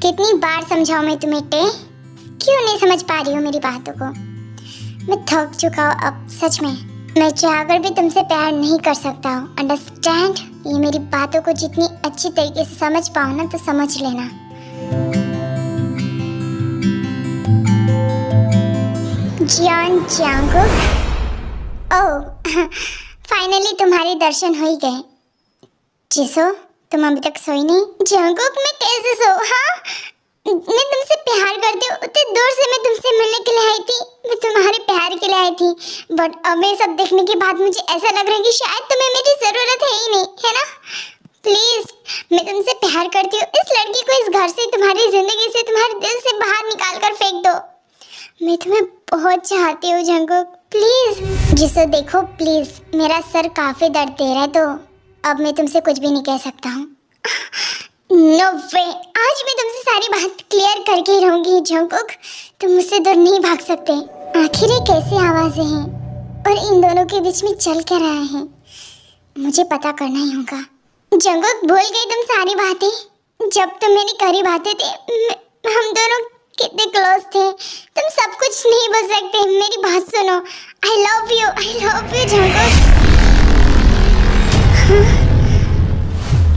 कितनी बार समझाऊं मैं तुम्हें टे? क्यों नहीं समझ पा रही हो मेरी बातों को? मैं थक चुका हूँ अब, सच में। मैं चाहकर भी तुमसे प्यार नहीं कर सकता हूँ, अंडरस्टैंड? ये मेरी बातों को जितनी अच्छी तरीके से समझ पाओ ना तो समझ लेना। जियान जंगकुक, ओह फाइनली तुम्हारे दर्शन हो ही गए। जिसो, तुम अभी तक सोई नहीं? जंगकुक, मैं कैसे सो? हाँ, मैं तुमसे प्यार करती हूँ। उतनी दूर से मैं तुमसे मिलने के लिए आई थी, मैं तुम्हारे प्यार के लिए आई थी। बट अब ये सब देखने के बाद मुझे ऐसा लग रहा है कि शायद तुम्हें मेरी जरूरत है ही नहीं, है ना? प्लीज, मैं तुमसे प्यार करती हूँ। इस लड़की को इस घर से, तुम्हारी जिंदगी से, तुम्हारे दिल से बाहर निकाल कर फेंक दो। मैं तुम्हें बहुत चाहती हूँ जंगकुक, प्लीज। जिसो देखो प्लीज, मेरा सर काफी दर्द दे रहा है, तो अब मैं तुमसे कुछ भी नहीं कह सकता हूँ। नो वे, आज मैं तुमसे सारी बात क्लियर करके ही रहूंगी जंगकुक। तुम मुझसे दूर नहीं भाग सकते। आखिर ये कैसी आवाजें हैं और इन दोनों के बीच में चल क्या रहा है? मुझे पता करना ही होगा। जंगकुक, भूल गई तुम सारी बातें? जब तुम मेरे करीब आते थे, हम दोनों कितने क्लोज थे। तुम सब कुछ नहीं बोल सकते, मेरी बात सुनो। I love you Jungkook.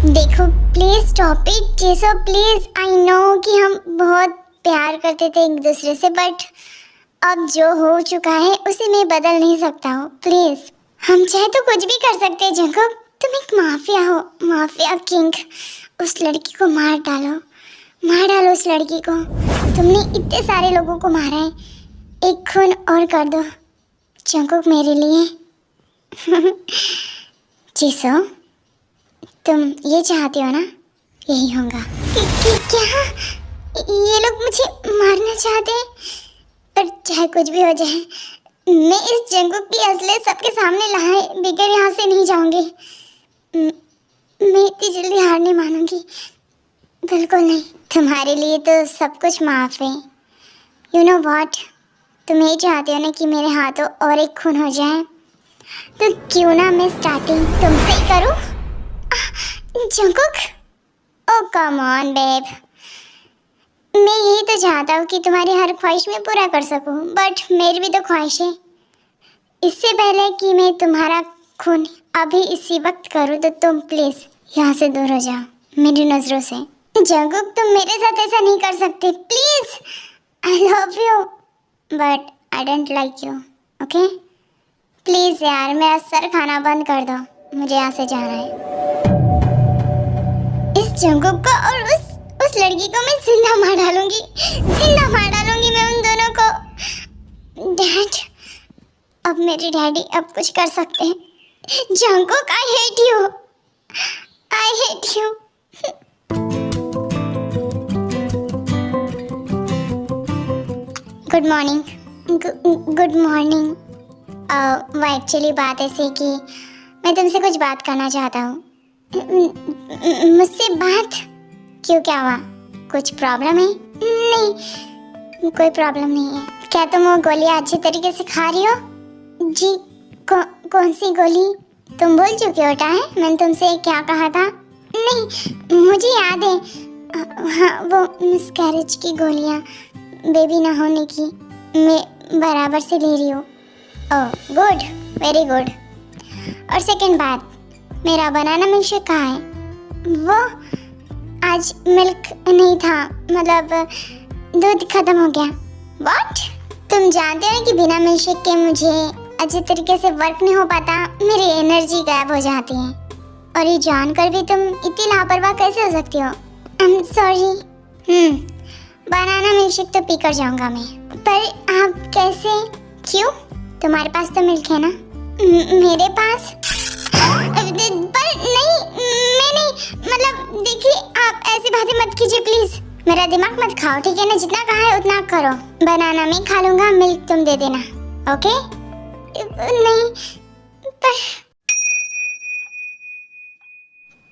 देखो प्लीज स्टॉप इट जेसो, प्लीज। आई नो कि हम बहुत प्यार करते थे एक दूसरे से, बट अब जो हो चुका है उसे मैं बदल नहीं सकता हूँ। प्लीज, हम चाहे तो कुछ भी कर सकते हैं जंगकुक। तुम एक माफिया हो, माफिया किंग। उस लड़की को मार डालो उस लड़की को। तुमने इतने सारे लोगों को मारा है, एक खून और कर दो जंगकुक मेरे लिए। जीसो, तुम ये चाहती हो ना? यही होगा। क्या ये लोग मुझे मारना चाहते हैं? पर चाहे कुछ भी हो जाए, मैं इस जंगकुक की असलियत सबके सामने लाए बगैर यहाँ से नहीं जाऊंगी। मैं इतनी जल्दी हार नहीं मानूंगी, बिल्कुल नहीं। तुम्हारे लिए तो सब कुछ माफ है। यू नो व्हाट, तुम ये चाहते हो ना कि मेरे हाथों और एक खून हो जाए, तो क्यों ना मैं स्टार्टिंग तुमसे ही करूं? Jungkook, oh come on babe. मैं यही तो चाहता हूँ कि तुम्हारी हर ख्वाहिश में पूरा कर सकूं, बट मेरी भी तो ख्वाहिश है। इससे पहले कि मैं तुम्हारा खून अभी इसी वक्त करूँ, तो तुम प्लीज यहाँ से दूर हो जाओ मेरी नजरों से। जंगकुक, तुम मेरे साथ ऐसा नहीं कर सकते, please. I love you but I don't like you, okay? Please यार, मेरा सर खाना बंद कर दो, मुझे यहाँ से जाना है। इस जंगकुक को और उस लड़की को मैं जिंदा मार डालूंगी मैं उन दोनों को। डैड, अब मेरे डैडी अब कुछ कर सकते हैं। Jungkook, I hate you. Good morning. वो एक्चुअली बात ऐसी है कि मैं तुमसे कुछ बात करना चाहता हूँ। मुझसे बात? क्यों, क्या हुआ? कुछ प्रॉब्लम है? नहीं, कोई प्रॉब्लम नहीं है। क्या तुम वो गोलियां अच्छी तरीके से खा रही हो? जी, कौन सी गोली? तुम भूल चुके हो टाइम, मैंने तुमसे क्या कहा था? नहीं, मुझे याद है। हाँ, वो मिसकैरेज की गोलियां, बेबी ना होने की, मैं बराबर से ले रही हूँ। Oh good, very good. और सेकंड बात, मेरा बनाना मिल्क शेक कहाँ है? वो आज मिल्क नहीं था, मतलब दूध खत्म हो गया। व्हाट? तुम जानते हो कि बिना मिल्क शेक के मुझे अच्छे तरीके से वर्क नहीं हो पाता, मेरी एनर्जी गायब हो जाती है। और ये जानकर भी तुम इतनी लापरवाह कैसे हो सकती हो? I am sorry. Banana milk shake तो पीकर जाऊंगा मैं, पर आप कैसे? क्यों? तुम्हारे पास तो मिल्क है ना? मेरे पास? पर नहीं, मैं नहीं, मतलब देखिए, आप ऐसी बातें मत कीजिए प्लीज। मेरा दिमाग मत खाओ, ठीक है ना? जितना कहा है उतना करो। बनाना मैं खा लूंगा, मिल्क तुम दे देना, ओके? नहीं, पर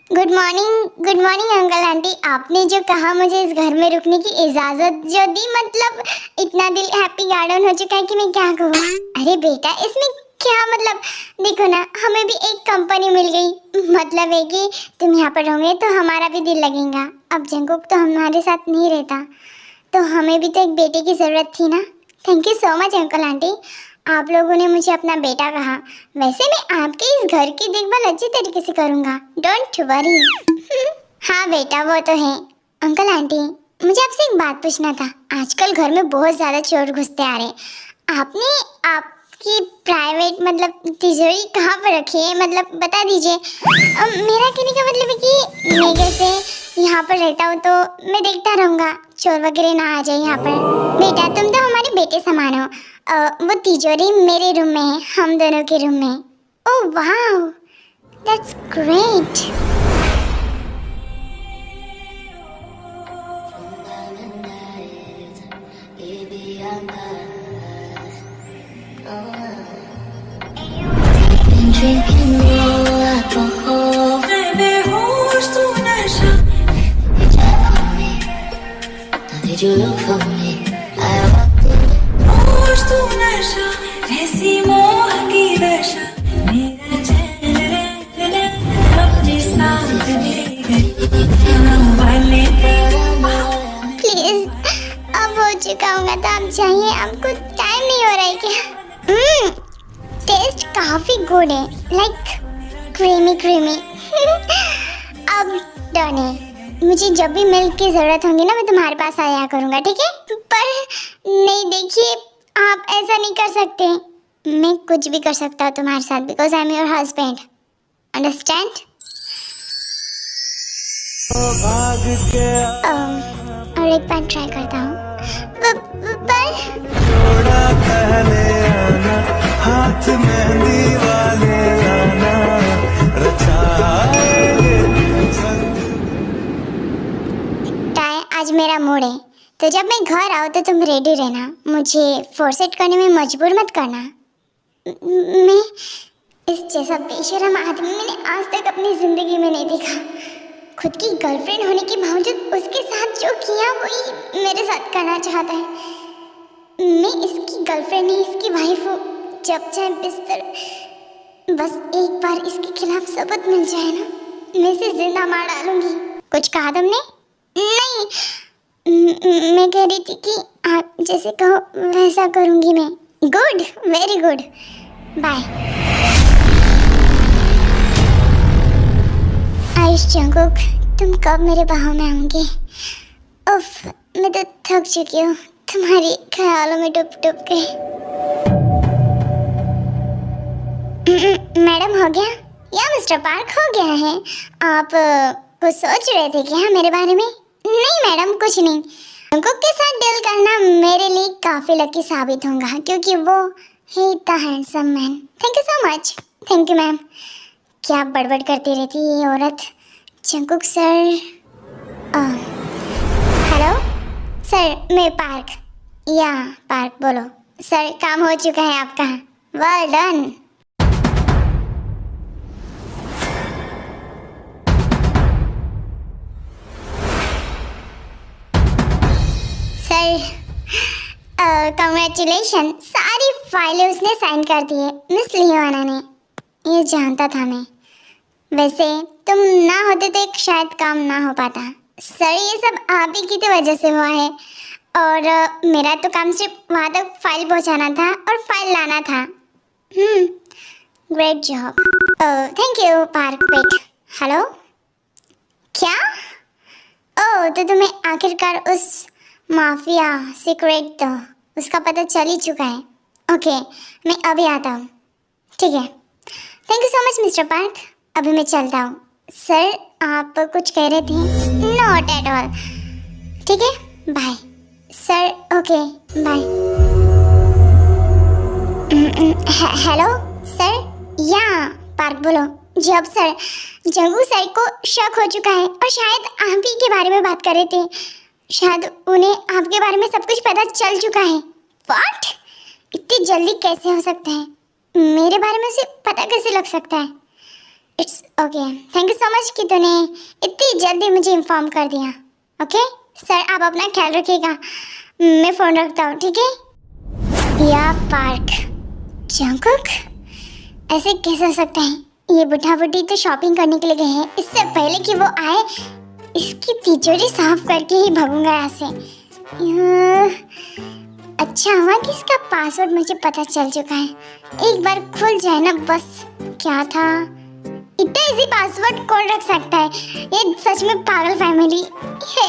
गुड मॉर्निंग अंकल आंटी। आपने जो कहा मुझे इस घर में रुकने की इजाजत जो दी, मतलब इतना दिल हैप्पी गार्डन हो चुका है कि मैं क्या कहूँ। अरे बेटा, इसमें क्या मतलब? देखो ना, हमें भी एक कंपनी मिल गई, मतलब है कि तुम यहाँ पर रहोगे तो हमारा भी दिल लगेगा। अब जंगकुक तो हमारे साथ नहीं रहता, तो हमें भी तो एक बेटे की ज़रूरत थी ना। Thank you so much uncle aunty, आप लोगों ने मुझे अपना बेटा कहा। वैसे मैं आपके इस घर की देखभाल अच्छी तरीके से करूँगा, डोंट वरी। हाँ बेटा, वो तो है। अंकल आंटी, मुझे आपसे एक बात पूछना था। आजकल घर में बहुत ज़्यादा चोर घुसते आ रहे हैं। आपने आपकी प्राइवेट मतलब तिजोरी कहाँ पर रखी है, मतलब बता दीजिए। मेरा कहने का मतलब है कि मैं जैसे यहाँ पर रहता हूँ तो मैं देखता रहूँगा चोर वगैरह ना आ जाए यहाँ पर। बेटा तुम तो हमारे बेटे समान हो। वो तिजोरी मेरे रूम में है, हम दोनों के रूम में। ओह वाह, that's great. Drinking more alcohol. बेहोश तू नशा. Did you look for me? I walked in. होश तू नशा, ऐसी मोह की दशा. मेरा चैन अपने साथ ले गई. वाले प्लीज, अब हो चुका होगा तो आप जाइए, आपको टाइम नहीं हो रहा है क्या? टेस्ट काफी गुड है, लाइक क्रीमी क्रीमी। अब डन है। मुझे जब भी मिल्क की जरूरत होगी ना, मैं तुम्हारे पास आया करूंगा, ठीक है? पर नहीं, देखिए आप ऐसा नहीं कर सकते। मैं कुछ भी कर सकता हूँ तुम्हारे साथ, because I am your husband, understand? और एक बार ट्राई करता हूँ, पर हाथ मेहंदी वाले आना आज मेरा मूड है, तो जब मैं घर आऊँ तो तुम रेडी रहना। मुझे फोर्सेट करने में मजबूर मत करना। मैं इस जैसा बेशरम आदमी मैंने आज तक अपनी जिंदगी में नहीं देखा। खुद की गर्लफ्रेंड होने के बावजूद उसके साथ जो किया वही मेरे साथ करना चाहता है। मैं इसकी गर्लफ्रेंड नहीं, इसकी वाइफ हूँ। जब चाहे बिस्तर, बस एक बार इसके खिलाफ सबूत मिल जाए ना, मैं इसे जिंदा मार डालूंगी। कुछ कहा तुमने? नहीं, मैं कह रही थी कि आप जैसे कहो वैसा करूंगी मैं। Good, very good, bye. Ayush Jungkook, तुम कब मेरे बाहों में आओगे? उफ, मैं तो थक चुकी हूँ तुम्हारी ख्यालों में डूब डूब के। मैडम हो गया या मिस्टर पार्क हो गया है? आप कुछ सोच रहे थे क्या मेरे बारे में? नहीं मैडम, कुछ नहीं। जंगकुक के साथ डील करना मेरे लिए काफी लकी साबित होगा, क्योंकि वो है इतना handsome man. Thank you so much. Thank you ma'am. क्या बड़बड़ करती रहती है ये औरत। जंगकुक सर, हेलो सर, मैं पार्क, या पार्क बोलो। सर काम हो चुका है आपका, वेल डन। सर कंग्रेचुलेशन, सारी फाइलें उसने साइन कर दी है, मिस लियोना ने। ये जानता था मैं। वैसे तुम ना होते तो एक शायद काम ना हो पाता। सर ये सब आप ही की तो वजह से हुआ है, और मेरा तो काम सिर्फ वहाँ तक फाइल पहुँचाना था और फाइल लाना था। Great job. Thank you park pet. Hello, क्या? ओह, तो तुम्हें आखिरकार उस माफिया सीक्रेट तो उसका पता चल ही चुका है। ओके, मैं अभी आता हूँ, ठीक है? Thank you so much mister park, अभी मैं चलता हूँ। सर आप कुछ कह रहे थे? नॉट एट ऑल, ठीक है, bye sir. Okay bye. Hello sir, या पार्क बोलो। जी अब सर, जंगू सर को शक हो चुका है और शायद आप ही के बारे में बात कर रहे थे। शायद उन्हें आपके बारे में सब कुछ पता चल चुका है। व्हाट? इतनी जल्दी कैसे हो सकता है? मेरे बारे में उसे पता कैसे लग सकता है? It's okay, thank you so much कि तूने इतनी जल्दी मुझे इन्फॉर्म कर दिया। ओके सर, आप अपना ख्याल रखिएगा, मैं फ़ोन रखता हूँ, ठीक है? या पार्क, जंगकुक ऐसे कैसे हो सकता है? ये बुढ़ा बुढ़ी तो शॉपिंग करने के लिए गए हैं। इससे पहले कि वो आए इसकी तिजोरी साफ करके ही भागूंगा यहाँ से। अच्छा हुआ कि इसका पासवर्ड मुझे पता चल चुका है। एक बार खुल जाए ना बस। क्या था? इतना इजी पासवर्ड कौन रख सकता है? ये सच में पागल फैमिली है।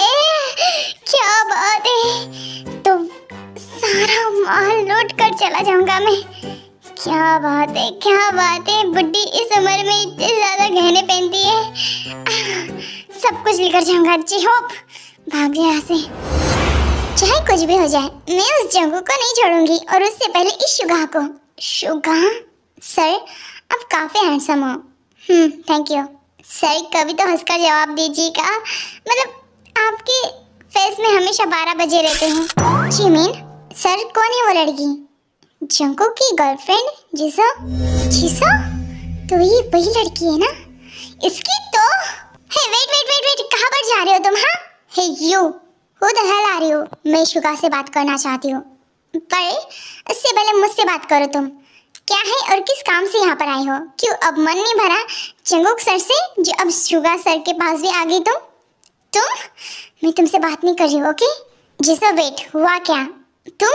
क्या बात है, तो सारा माल लूट कर चला जाऊंगा मैं। क्या बात है, क्या बात है। बुड्ढी इस उम्र में इतने ज्यादा गहने पहनती है। सब कुछ लेकर जाऊंगा। जी होप भाग गया यहाँ से। चाहे कुछ भी हो जाए मैं उस जंगू को नहीं छोड़ूंगी, और उससे पहले इस शुगा को। शुगा सर, आप काफी हैंडसम हो। Thank you sir. कभी तो हंसकर जवाब दीजिएगा, मतलब आपके फेस में हमेशा 12 बजे रहते हैं। जिमिन सर, कौन है वो लड़की? जंगू की गर्लफ्रेंड जिसो? जिसो तो ये वही लड़की है ना? इसकी तो हे वेट, कहाँ पर जा रहे हो तुम? हाँ hey you, who the hell are you? मैं शुगा से बात करना चाहती हूँ, पर इससे पहले मुझसे बात करो। तुम क्या है और किस काम से यहाँ पर आई हो? क्यों अब मन नहीं भरा जंगूक सर से, जो अब शुगा सर के पास भी आ गई? तुम मैं तुमसे बात नहीं कर रही हूँ, ओके? जिसो वेट, हुआ क्या? तुम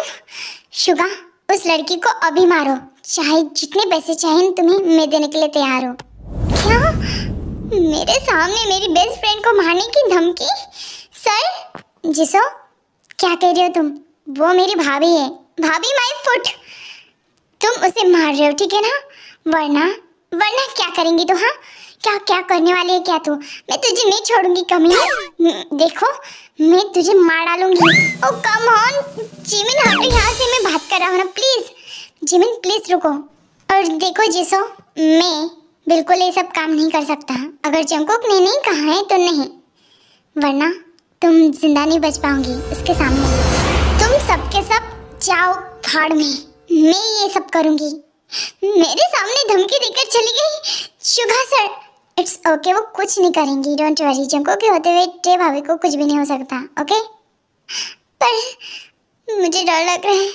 शुगा उस लड़की को अभी मारो, चाहे जितने पैसे चाहिए तुम्हें मैं देने के लिए तैयार हूँ। क्या? मेरे सामने मेरी बेस्ट फ्रेंड को मारने की धमकी? सर जिसो क्या कह रहे हो तुम? वो मेरी भाभी है। भाभी माय फुट। तुम उसे मार रहे हो, ठीक है ना? वरना क्या करेंगी तो? हाँ क्या करने वाली है क्या तू? मैं तुझे नहीं छोड़ूंगी कमीने। देखो मैं तुझे मार डालूंगी। ओ कम ऑन जिमिन, हटो यहाँ से, मैं बात कर रहा हूँ ना। प्लीज जिमिन प्लीज रुको। और देखो जिसो, मैं बिल्कुल ये सब काम नहीं कर सकता। अगर जंगकुक ने नहीं कहा है तो नहीं, वरना तुम जिंदा नहीं बच पाओगी उसके सामने। तुम सबके सब जाओ भाड़ में, मैं ये सब करूंगी। मेरे सामने धमकी देकर चली गई शुगा सर। इट्स ओके, वो कुछ नहीं करेंगी, डोंट वरी। जंगकुक के होते हुए टे भाभी को कुछ भी नहीं हो सकता, ओके? पर मुझे डर लग रहा है।